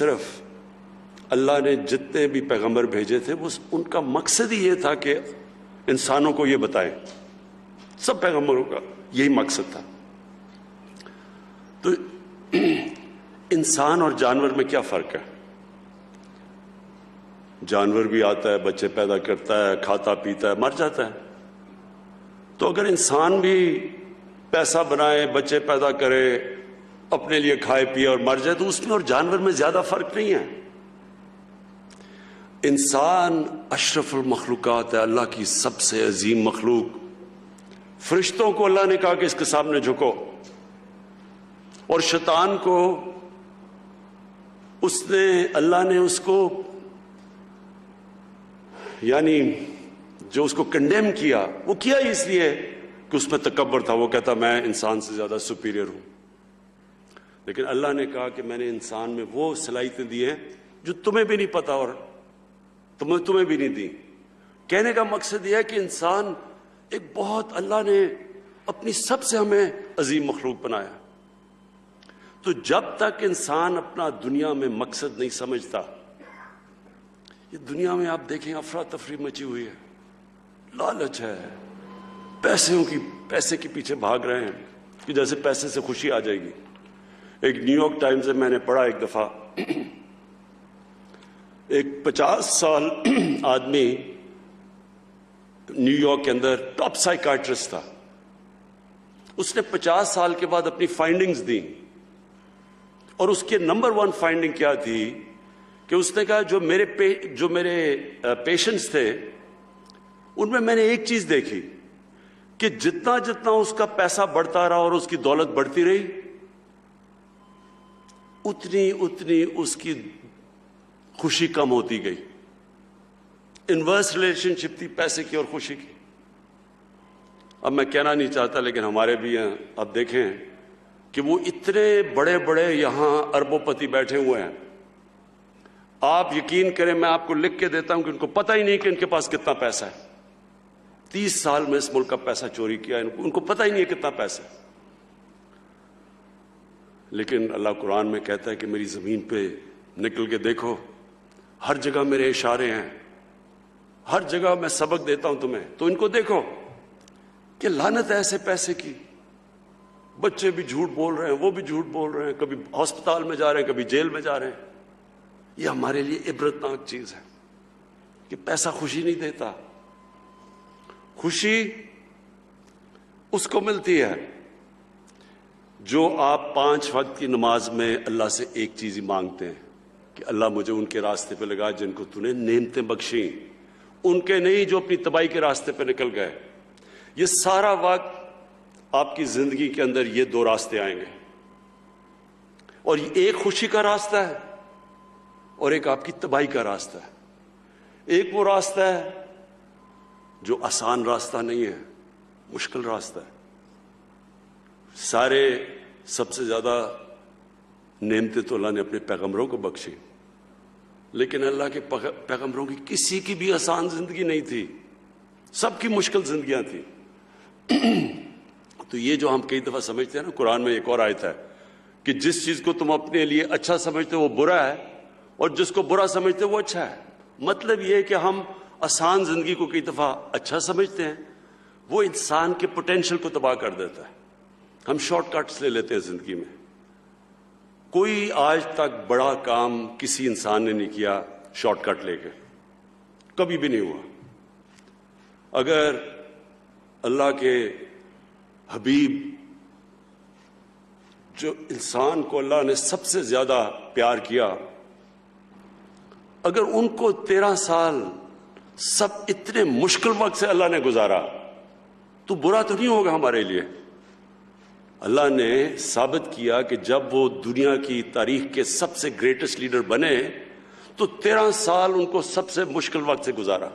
सिर्फ अल्लाह ने जितने भी पैगंबर भेजे थे वो उनका मकसद ही ये था कि इंसानों को ये बताएं। सब पैगंबरों का यही मकसद था। तो इंसान और जानवर में क्या फर्क है? जानवर भी आता है, बच्चे पैदा करता है, खाता पीता है, मर जाता है। तो अगर इंसान भी पैसा बनाए, बच्चे पैदा करे, अपने लिए खाए पिए और मर जाए, तो उसमें और जानवर में ज्यादा फर्क नहीं है। इंसान अशरफुल मखलूकात है, अल्लाह की सबसे अजीम मखलूक। फरिश्तों को अल्लाह ने कहा कि इसके सामने झुको, और शैतान को अल्लाह ने उसको यानी जो उसको कंडेम किया, वो किया इसलिए कि उसमें तकब्बर था। वो कहता मैं इंसान से ज्यादा सुपीरियर हूं। लेकिन अल्लाह ने कहा कि मैंने इंसान में वो सलाहियतें दी हैं जो तुम्हें भी नहीं पता और तुम्हें भी नहीं दी। कहने का मकसद यह है कि इंसान एक बहुत, अल्लाह ने अपनी सबसे हमें अजीम मखलूक बनाया। तो जब तक इंसान अपना दुनिया में मकसद नहीं समझता, ये दुनिया में आप देखें अफरा तफरी मची हुई है, लालच है, पैसे के पीछे भाग रहे हैं कि जैसे पैसे से खुशी आ जाएगी। एक न्यूयॉर्क टाइम्स से मैंने पढ़ा एक दफा, एक 50 साल आदमी न्यूयॉर्क के अंदर टॉप साइकाट्रिस्ट था। उसने 50 साल के बाद अपनी फाइंडिंग्स दी, और उसके नंबर 1 फाइंडिंग क्या थी कि उसने कहा जो मेरे पेशेंट्स थे उनमें मैंने एक चीज देखी कि जितना जितना उसका पैसा बढ़ता रहा और उसकी दौलत बढ़ती रही, उतनी उतनी उसकी खुशी कम होती गई। इनवर्स रिलेशनशिप थी पैसे की और खुशी की। अब मैं कहना नहीं चाहता, लेकिन हमारे भी हैं। अब देखें कि वो इतने बड़े बड़े यहां अरबोपति बैठे हुए हैं, आप यकीन करें मैं आपको लिख के देता हूं कि उनको पता ही नहीं कि इनके पास कितना पैसा है। 30 साल में इस मुल्क का पैसा चोरी किया, उनको पता ही नहीं है कितना पैसा है। लेकिन अल्लाह कुरान में कहता है कि मेरी जमीन पे निकल के देखो, हर जगह मेरे इशारे हैं, हर जगह मैं सबक देता हूं तुम्हें। तो इनको देखो कि लानत है ऐसे पैसे की। बच्चे भी झूठ बोल रहे हैं, वो भी झूठ बोल रहे हैं, कभी अस्पताल में जा रहे हैं, कभी जेल में जा रहे हैं। ये हमारे लिए इबरतनाक चीज है कि पैसा खुशी नहीं देता। खुशी उसको मिलती है जो आप 5 वक्त की नमाज में अल्लाह से एक चीज ही मांगते हैं कि अल्लाह मुझे उनके रास्ते पे लगा जिनको तूने नेमतें बख्शी, उनके नहीं जो अपनी तबाही के रास्ते पे निकल गए। ये सारा वक्त आपकी जिंदगी के अंदर ये 2 रास्ते आएंगे, और एक खुशी का रास्ता है और एक आपकी तबाही का रास्ता है। एक वो रास्ता है जो आसान रास्ता नहीं है, मुश्किल रास्ता है। सबसे ज्यादा नेमतें तो अल्लाह ने अपने पैगंबरों को बख्शी, लेकिन अल्लाह के पैगंबरों की किसी की भी आसान जिंदगी नहीं थी, सबकी मुश्किल जिंदगियां थी। तो ये जो हम कई दफा समझते हैं ना, कुरान में एक और आयत है कि जिस चीज को तुम अपने लिए अच्छा समझते हो वो बुरा है, और जिसको बुरा समझते हो वो अच्छा है। मतलब ये है कि हम आसान जिंदगी को कई दफा अच्छा समझते हैं, वो इंसान के पोटेंशियल को तबाह कर देता है। हम शॉर्टकट्स ले लेते हैं जिंदगी में। कोई आज तक बड़ा काम किसी इंसान ने नहीं किया शॉर्टकट लेके, कभी भी नहीं हुआ। अगर अल्लाह के हबीब, जो इंसान को अल्लाह ने सबसे ज्यादा प्यार किया, अगर उनको 13 साल सब इतने मुश्किल वक्त से अल्लाह ने गुजारा, तो बुरा तो नहीं होगा हमारे लिए। अल्लाह ने साबित किया कि जब वो दुनिया की तारीख के सबसे ग्रेटेस्ट लीडर बने तो 13 साल उनको सबसे मुश्किल वक्त से गुजारा।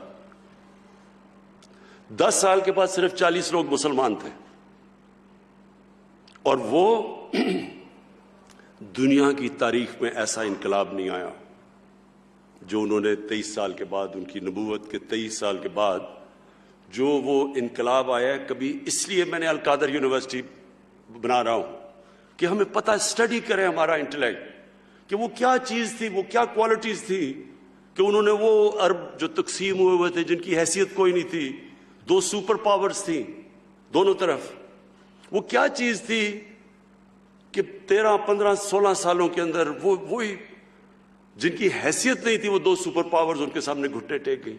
10 साल के बाद सिर्फ 40 लोग मुसलमान थे, और वो दुनिया की तारीख में ऐसा इनकलाब नहीं आया जो उन्होंने 23 साल के बाद, उनकी नबूवत के 23 साल के बाद जो वो इनकलाब आया। कभी इसलिए मैंने अलकादर यूनिवर्सिटी बना रहा हूं कि हमें पता, स्टडी करें हमारा इंटेलेक्ट, कि वो क्या चीज थी, वो क्या क्वालिटीज थी कि उन्होंने वो अरब जो तकसीम हुए थे, जिनकी हैसियत कोई नहीं थी, दो सुपर पावर्स थी दोनों तरफ, वो क्या चीज थी कि 13, 15, 16 सालों के अंदर वही जिनकी हैसियत नहीं थी, वो दो सुपर पावर्स उनके सामने घुटने टेक गई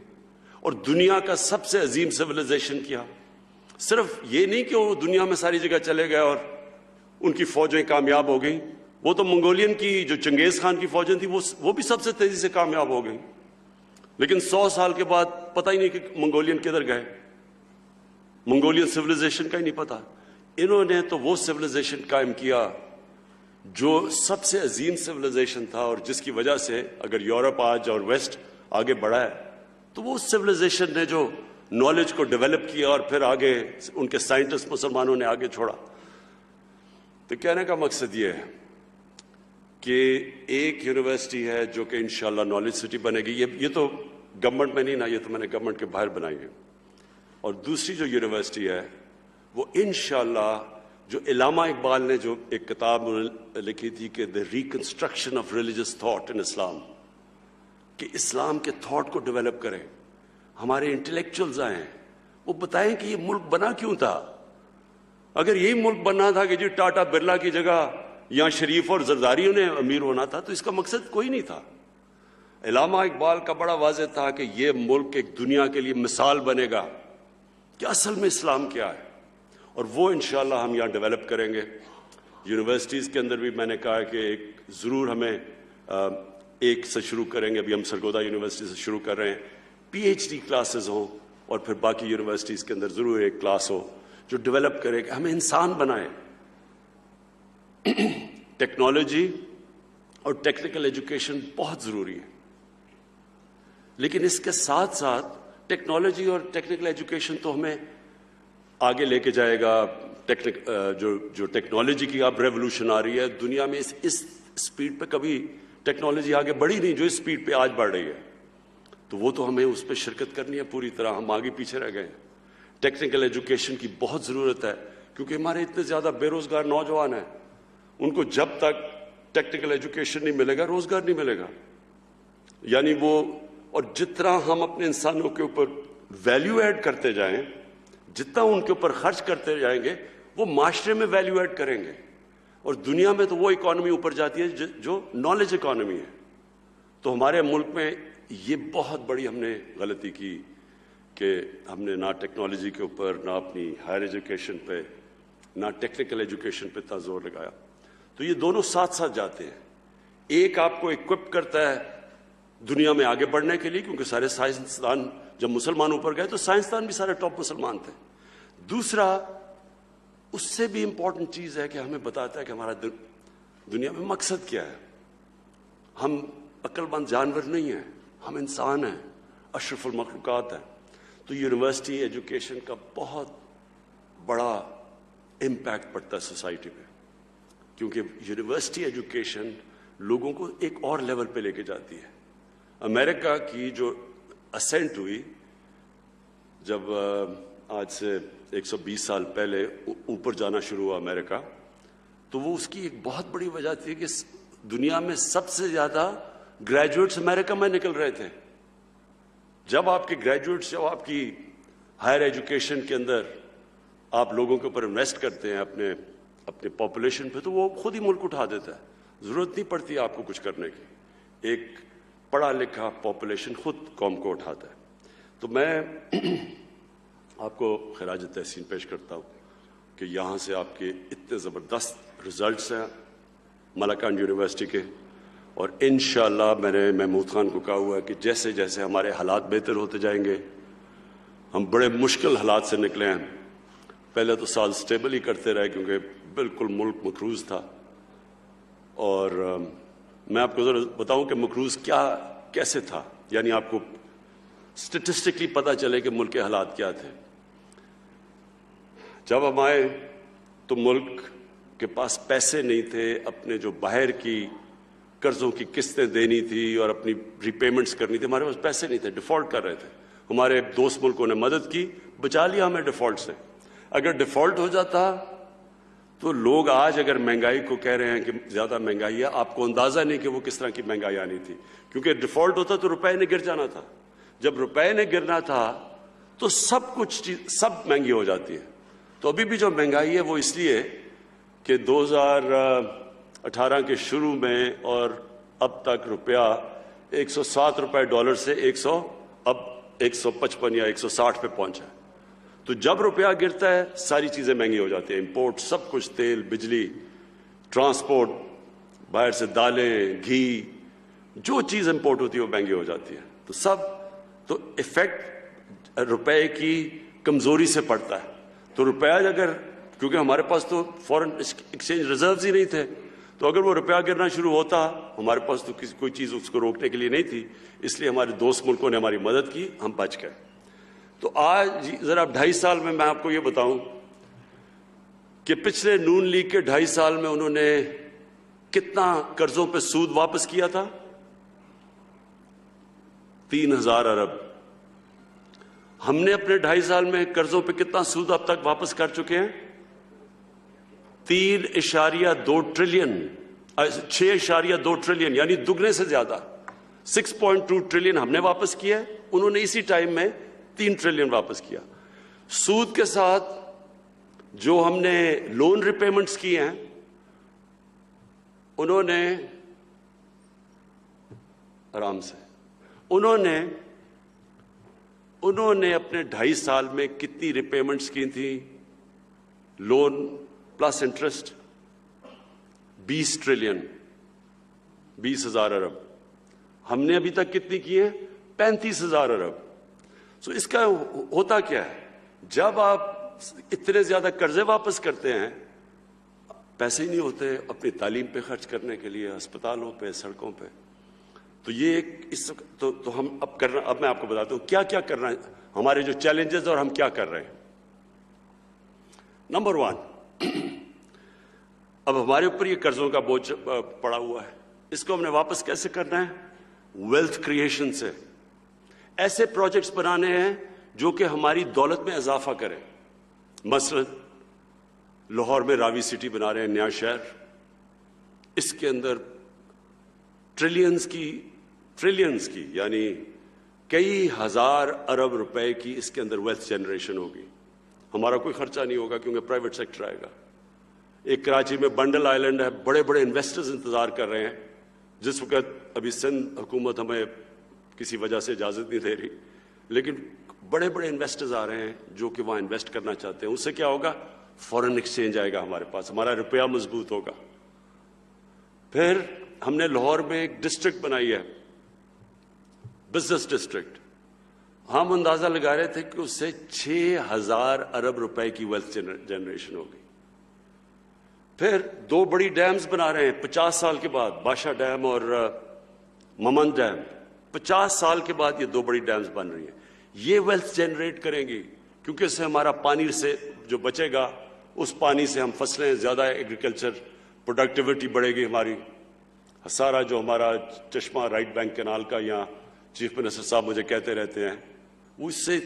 और दुनिया का सबसे अजीम सिविलाइजेशन किया। सिर्फ ये नहीं कि वो दुनिया में सारी जगह चले गए और उनकी फौजें कामयाब हो गई, वो तो मंगोलियन की जो चंगेज खान की फौजें थी वो भी सबसे तेजी से कामयाब हो गई। लेकिन 100 साल के बाद पता ही नहीं कि मंगोलियन किधर गए, मंगोलियन सिविलाइजेशन का ही नहीं पता। इन्होंने तो वो सिविलाइजेशन कायम किया जो सबसे अजीम सिविलाइजेशन था और जिसकी वजह से अगर यूरोप आज और वेस्ट आगे बढ़ा है तो वो सिविलाइजेशन ने जो नॉलेज को डेवलप किया और फिर आगे उनके साइंटिस्ट मुसलमानों ने आगे छोड़ा। तो कहने का मकसद ये है कि एक यूनिवर्सिटी है जो कि इंशाल्लाह नॉलेज सिटी बनेगी, ये तो गवर्नमेंट में नहीं ना, ये तो मैंने गवर्नमेंट के बाहर बनाई है। और दूसरी जो यूनिवर्सिटी है वो इंशाल्लाह जो इलामा इकबाल ने जो एक किताब लिखी थी कि the reconstruction of religious thought in Islam, कि इस्लाम के थॉट को डेवलप करें, हमारे इंटेलेक्चुअल्स आए, वो बताएं कि ये मुल्क बना क्यों था। अगर यही मुल्क बनना था कि जी टाटा बिरला की जगह या शरीफ और जरदारियों ने अमीर होना था तो इसका मकसद कोई नहीं था। इलामा इकबाल का बड़ा वाज़ेह था कि ये मुल्क एक दुनिया के लिए मिसाल बनेगा कि असल में इस्लाम क्या है, और वो इंशाल्लाह हम यहाँ डेवलप करेंगे। यूनिवर्सिटीज़ के अंदर भी मैंने कहा कि एक ज़रूर हमें एक से शुरू करेंगे, अभी हम सरगोदा यूनिवर्सिटी से शुरू कर रहे हैं, PhD क्लासेस हों और फिर बाकी यूनिवर्सिटीज़ के अंदर ज़रूर एक क्लास हो जो डेवलप करे कि हमें इंसान बनाए। टेक्नोलॉजी और टेक्निकल एजुकेशन बहुत ज़रूरी है, लेकिन इसके साथ साथ टेक्नोलॉजी और टेक्निकल एजुकेशन तो हमें आगे लेके जाएगा। जो टेक्नोलॉजी की अब रेवोल्यूशन आ रही है दुनिया में, इस स्पीड पे कभी टेक्नोलॉजी आगे बढ़ी नहीं जो इस स्पीड पे आज बढ़ रही है, तो वो तो हमें उस पर शिरकत करनी है पूरी तरह। हम आगे पीछे रह गए। टेक्निकल एजुकेशन की बहुत ज़रूरत है क्योंकि हमारे इतने ज़्यादा बेरोज़गार नौजवान हैं, उनको जब तक टेक्निकल एजुकेशन नहीं मिलेगा रोज़गार नहीं मिलेगा। यानी वो, और जितना हम अपने इंसानों के ऊपर वैल्यू ऐड करते जाएं, जितना उनके ऊपर खर्च करते जाएंगे, वो माशरे में वैल्यू ऐड करेंगे। और दुनिया में तो वो इकॉनमी ऊपर जाती है जो नॉलेज इकॉनमी है। तो हमारे मुल्क में ये बहुत बड़ी हमने गलती की कि हमने ना टेक्नोलॉजी के ऊपर, ना अपनी हायर एजुकेशन पे, ना टेक्निकल एजुकेशन पे इतना जोर लगाया। तो ये दोनों साथ साथ जाते हैं। एक आपको इक्विप करता है दुनिया में आगे बढ़ने के लिए, क्योंकि सारे साइंसदान जब मुसलमान ऊपर गए तो साइंसदान भी सारे टॉप मुसलमान थे। दूसरा, उससे भी इंपॉर्टेंट चीज है कि हमें बताता है कि हमारा दुनिया में मकसद क्या है। हम अक्लमंद जानवर नहीं हैं, हम इंसान हैं, अशरफुल मखलूकात हैं। तो यूनिवर्सिटी एजुकेशन का बहुत बड़ा इम्पैक्ट पड़ता है सोसाइटी पे, क्योंकि यूनिवर्सिटी एजुकेशन लोगों को एक और लेवल पे लेके जाती है। अमेरिका की जो असेंट हुई, जब आज से 120 साल पहले ऊपर जाना शुरू हुआ अमेरिका, तो वो उसकी एक बहुत बड़ी वजह थी कि दुनिया में सबसे ज्यादा ग्रेजुएट्स अमेरिका में निकल रहे थे। जब आपके ग्रेजुएट्स, जब आपकी हायर एजुकेशन के अंदर आप लोगों के ऊपर इन्वेस्ट करते हैं अपने पॉपुलेशन पे, तो वो खुद ही मुल्क उठा देता है। जरूरत नहीं पड़ती आपको कुछ करने की, एक पढ़ा लिखा पॉपुलेशन खुद कौम को उठाता है। तो मैं आपको खराज तहसीन पेश करता हूँ कि यहाँ से आपके इतने ज़बरदस्त रिजल्ट्स हैं मलाकान यूनिवर्सिटी के, और इंशाअल्लाह मैंने महमूद खान को कहा हुआ है कि जैसे जैसे हमारे हालात बेहतर होते जाएंगे, हम बड़े मुश्किल हालात से निकले हैं। पहले तो साल स्टेबल ही करते रहे क्योंकि बिल्कुल मुल्क मकरूज था, और मैं आपको ज़रा बताऊं कि मकरूज कैसे था, यानी आपको स्टेटिस्टिकली पता चले कि मुल्क के हालात क्या थे। जब हम आए तो मुल्क के पास पैसे नहीं थे, अपने जो बाहर की कर्जों की किस्तें देनी थी और अपनी रिपेमेंट्स करनी थी, हमारे पास पैसे नहीं थे, डिफॉल्ट कर रहे थे। हमारे दोस्त मुल्कों ने मदद की, बचा लिया हमें डिफॉल्ट से। अगर डिफॉल्ट हो जाता तो लोग आज अगर महंगाई को कह रहे हैं कि ज्यादा महंगाई है, आपको अंदाजा नहीं कि वो किस तरह की महंगाई आनी थी, क्योंकि डिफॉल्ट होता तो रुपए ने गिर जाना था। जब रुपए ने गिरना था तो सब कुछ चीज सब महंगी हो जाती है। तो अभी भी जो महंगाई है वो इसलिए कि 2018 के शुरू में और अब तक रुपया 107 रुपए डॉलर से 155 या 160 पे पहुंचा है। तो जब रुपया गिरता है सारी चीजें महंगी हो जाती हैं, इंपोर्ट सब कुछ, तेल, बिजली, ट्रांसपोर्ट, बाहर से दालें, घी, जो चीज इंपोर्ट होती है वो महंगी हो जाती है। तो तो इफेक्ट रुपए की कमजोरी से पड़ता है। तो रुपया अगर, क्योंकि हमारे पास तो फॉरेन एक्सचेंज रिजर्व्स ही नहीं थे, तो अगर वो रुपया गिरना शुरू होता, हमारे पास तो कोई चीज उसको रोकने के लिए नहीं थी, इसलिए हमारे दोस्त मुल्कों ने हमारी मदद की, हम बच गए। तो आज जरा 2.5 साल में मैं आपको ये बताऊं कि पिछले नून लीग के 2.5 साल में उन्होंने कितना कर्जों पे सूद वापस किया था? 3000 अरब। हमने अपने 2.5 साल में कर्जों पे कितना सूद अब तक वापस कर चुके हैं? 3.2 ट्रिलियन, 6.2 ट्रिलियन, यानी दुगने से ज्यादा। 6.2 ट्रिलियन हमने वापस किया है, उन्होंने इसी टाइम में 3 ट्रिलियन वापस किया। सूद के साथ जो हमने लोन रिपेमेंट्स किए हैं, उन्होंने आराम से उन्होंने अपने 2.5 साल में कितनी रिपेमेंट्स की थी? लोन प्लस इंटरेस्ट 20 ट्रिलियन, 20,000 अरब। हमने अभी तक कितनी की है? 35,000 अरब। सो इसका होता क्या है, जब आप इतने ज्यादा कर्जे वापस करते हैं, पैसे ही नहीं होते अपनी तालीम पे खर्च करने के लिए, अस्पतालों पे, सड़कों पे। तो ये तो हम अब मैं आपको बताता हूं क्या क्या करना है, हमारे जो चैलेंजेस और हम क्या कर रहे हैं। नंबर 1, अब हमारे ऊपर ये कर्जों का बोझ पड़ा हुआ है, इसको हमने वापस कैसे करना है? वेल्थ क्रिएशन से। ऐसे प्रोजेक्ट्स बनाने हैं जो कि हमारी दौलत में इजाफा करें। मसलन लाहौर में रावी सिटी बना रहे हैं, नया शहर, इसके अंदर ट्रिलियंस की यानी कई हजार अरब रुपए की इसके अंदर वेल्थ जनरेशन होगी। हमारा कोई खर्चा नहीं होगा क्योंकि प्राइवेट सेक्टर आएगा। एक कराची में बंडल आइलैंड है, बड़े बड़े इन्वेस्टर्स इंतजार कर रहे हैं। जिस वक्त अभी सिंध हुकूमत हमें किसी वजह से इजाजत नहीं दे रही, लेकिन बड़े बड़े इन्वेस्टर्स आ रहे हैं जो कि वहां इन्वेस्ट करना चाहते हैं। उससे क्या होगा? फॉरेन एक्सचेंज आएगा हमारे पास, हमारा रुपया मजबूत होगा। फिर हमने लाहौर में एक डिस्ट्रिक्ट बनाई है, बिजनेस डिस्ट्रिक्ट। हम अंदाजा लगा रहे थे कि उससे 6,000 अरब रुपए की वेल्थ जनरेशन होगी। फिर 2 बड़ी डैम्स बना रहे हैं 50 साल के बाद, बादशाह डैम और ममन डैम। 50 साल के बाद ये 2 बड़ी डैम्स बन रही हैं। ये वेल्थ जनरेट करेंगी क्योंकि इससे हमारा पानी से जो बचेगा, उस पानी से हम फसलें, ज्यादा एग्रीकल्चर प्रोडक्टिविटी बढ़ेगी हमारी। सारा जो हमारा चश्मा राइट बैंक कैनाल का, यहाँ चीफ मिनिस्टर साहब मुझे कहते रहते हैं, उससे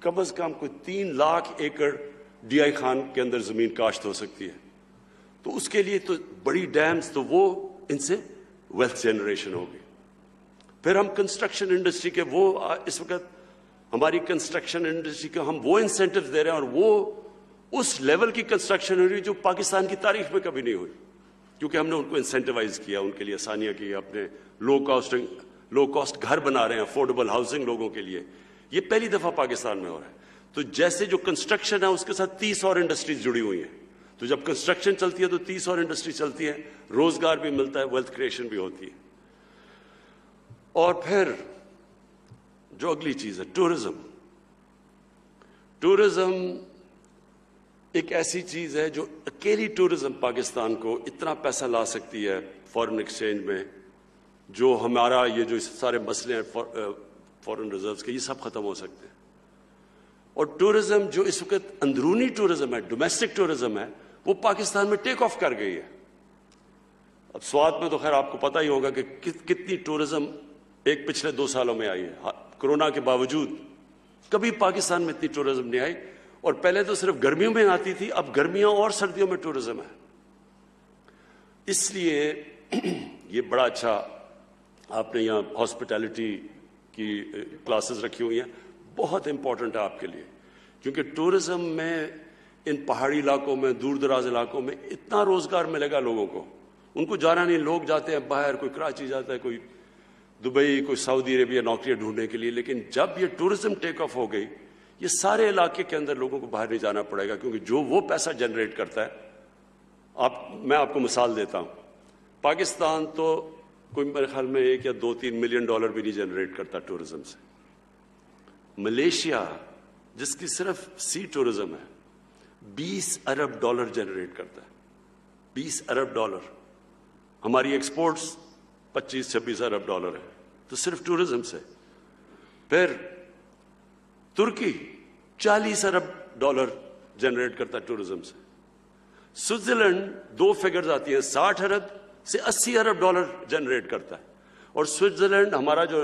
कम अज कम कोई 3 लाख एकड़ डीआई खान के अंदर जमीन काश्त हो सकती है। तो उसके लिए तो बड़ी डैम्स, तो वो इनसे वेल्थ जनरेशन होगी। फिर हम कंस्ट्रक्शन इंडस्ट्री के इस वक्त हमारी कंस्ट्रक्शन इंडस्ट्री को हम वो इंसेंटिव दे रहे हैं, और वो उस लेवल की कंस्ट्रक्शन हो रही है जो पाकिस्तान की तारीख में कभी नहीं हुई, क्योंकि हमने उनको इंसेंटिवाइज किया, उनके लिए आसानियां की, अपने लो कॉस्ट घर बना रहे हैं, अफोर्डेबल हाउसिंग लोगों के लिए। ये पहली दफा पाकिस्तान में हो रहा है। तो जैसे जो कंस्ट्रक्शन है उसके साथ 30 और इंडस्ट्रीज जुड़ी हुई हैं। तो जब कंस्ट्रक्शन चलती है तो 30 और इंडस्ट्री चलती है, रोजगार भी मिलता है, वेल्थ क्रिएशन भी होती है। और फिर जो अगली चीज है टूरिज्म। टूरिज्म एक ऐसी चीज है जो अकेली टूरिज्म पाकिस्तान को इतना पैसा ला सकती है फॉरेन एक्सचेंज में, जो हमारा ये जो सारे मसले हैं फॉरेन रिजर्व्स के, ये सब खत्म हो सकते हैं। और टूरिज्म जो इस वक्त अंदरूनी टूरिज्म है, डोमेस्टिक टूरिज्म है, वो पाकिस्तान में टेक ऑफ कर गई है। अब स्वात में तो खैर आपको पता ही होगा कि कितनी टूरिज्म एक पिछले 2 सालों में आई है। कोरोना के बावजूद कभी पाकिस्तान में इतनी टूरिज्म नहीं आई, और पहले तो सिर्फ गर्मियों में आती थी, अब गर्मियों और सर्दियों में टूरिज्म है। इसलिए ये बड़ा अच्छा आपने यहाँ हॉस्पिटैलिटी की क्लासेस रखी हुई हैं, बहुत इंपॉर्टेंट है आपके लिए, क्योंकि टूरिज्म में इन पहाड़ी इलाकों में, दूर दराज इलाकों में इतना रोजगार मिलेगा लोगों को, उनको जाना नहीं, लोग जाते हैं बाहर, कोई कराची जाता है, कोई दुबई, कोई सऊदी अरेबिया नौकरियां ढूंढने के लिए। लेकिन जब ये टूरिज्म टेक ऑफ हो गई, ये सारे इलाके के अंदर लोगों को बाहर नहीं जाना पड़ेगा, क्योंकि जो वो पैसा जनरेट करता है, मैं आपको मिसाल देता हूं, पाकिस्तान तो कोई मेरे ख्याल में $1 या $2-3 मिलियन भी नहीं जनरेट करता टूरिज्म से। मलेशिया, जिसकी सिर्फ सी टूरिज्म है, $20 अरब जनरेट करता है, $20 अरब। हमारी एक्सपोर्ट्स $25-26 अरब है, तो सिर्फ टूरिज्म से। फिर तुर्की $40 अरब जनरेट करता है टूरिज्म से। स्विट्जरलैंड 2 फिगर्स आती हैं, 60 अरब से $80 अरब जनरेट करता है। और स्विट्जरलैंड, हमारा जो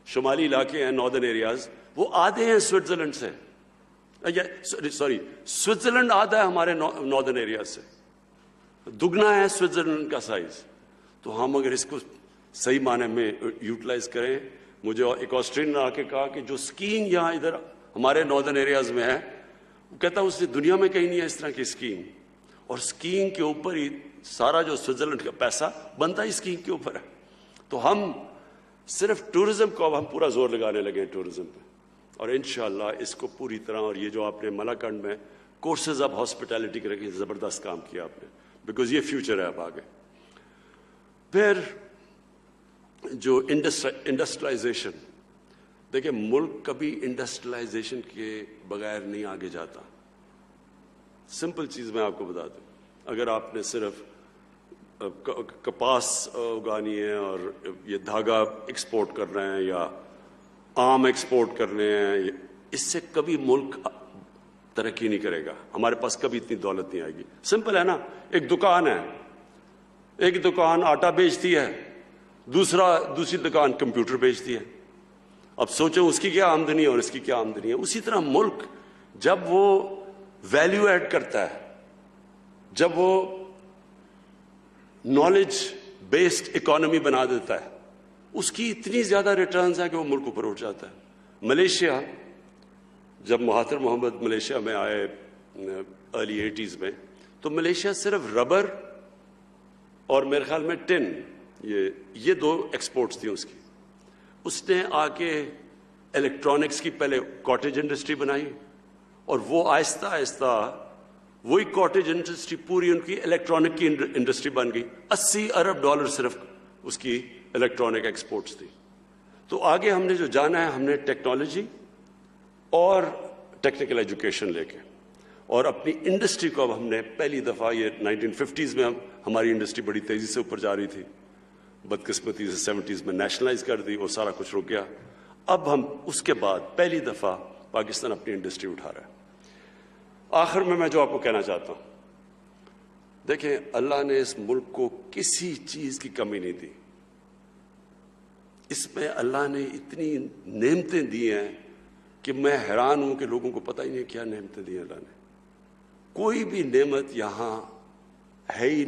शुमाली इलाके हैं, नॉर्दर्न एरियाज, वो आधे हैं स्विट्जरलैंड से, सॉरी स्विट्जरलैंड आधा है हमारे नॉर्दर्न एरियाज से, दुगना है स्विट्जरलैंड का साइज। तो हम अगर इसको सही माने में यूटिलाइज करें, मुझे एक ऑस्ट्रेलियन ने आके कहा कि जो स्कीइंग यहाँ इधर हमारे नॉर्दर्न एरियाज में है, वो कहता उसने दुनिया में कहीं नहीं है इस तरह की स्कीइंग, और स्कीइंग के ऊपर ही सारा जो स्विट्जरलैंड का पैसा बनता ही स्कीइंग के ऊपर है। तो हम सिर्फ टूरिज्म को अब हम पूरा जोर लगाने लगे हैं टूरिज्म पे, और इंशाअल्लाह इसको पूरी तरह, और ये जो आपने मलाकंड में कोर्सेज ऑफ हॉस्पिटैलिटी के रखे, जबरदस्त काम किया आपने, बिकॉज ये फ्यूचर है अब आगे। फिर जो इंडस्ट्रियलाइजेशन, देखिए मुल्क कभी इंडस्ट्रियलाइजेशन के बगैर नहीं आगे जाता। सिंपल चीज मैं आपको बता दूं, अगर आपने सिर्फ कपास उगानी है और ये धागा एक्सपोर्ट कर रहे हैं या आम एक्सपोर्ट कर रहे हैं, इससे कभी मुल्क तरक्की नहीं करेगा, हमारे पास कभी इतनी दौलत नहीं आएगी। सिंपल है ना, एक दुकान है, एक दुकान आटा बेचती है, दूसरी दुकान कंप्यूटर बेचती है। अब सोचो उसकी क्या आमदनी है और इसकी क्या आमदनी है। उसी तरह मुल्क जब वो वैल्यू ऐड करता है, जब वो नॉलेज बेस्ड इकोनॉमी बना देता है, उसकी इतनी ज्यादा रिटर्न्स है कि वो मुल्क ऊपर उठ जाता है। मलेशिया, जब महातिर मोहम्मद मलेशिया में आए अर्ली 80s में, तो मलेशिया सिर्फ रबर और मेरे ख्याल में टिन, ये 2 एक्सपोर्ट्स थी उसकी। उसने आके इलेक्ट्रॉनिक्स की पहले कॉटेज इंडस्ट्री बनाई, और वो आहिस्ता आहिस्ता वही कॉटेज इंडस्ट्री पूरी उनकी इलेक्ट्रॉनिक की इंडस्ट्री बन गई। $80 अरब सिर्फ उसकी इलेक्ट्रॉनिक एक्सपोर्ट्स थी। तो आगे हमने जो जाना है, हमने टेक्नोलॉजी और टेक्निकल एजुकेशन लेके, और अपनी इंडस्ट्री को अब हमने पहली दफा, ये 1950s में हमारी इंडस्ट्री बड़ी तेजी से ऊपर जा रही थी, बदकिस्मती से 70s में नेशनलाइज कर दी और सारा कुछ रुक गया। अब हम उसके बाद पहली दफा पाकिस्तान अपनी इंडस्ट्री उठा रहा है। आखिर में मैं जो आपको कहना चाहता हूं, देखें अल्लाह ने इस मुल्क को किसी चीज की कमी नहीं दी। इसमें अल्लाह ने इतनी नेमतें दी हैं कि मैं हैरान हूं कि लोगों को पता ही नहीं क्या नेमतें दी अल्लाह ने। कोई भी नेमत यहां है ही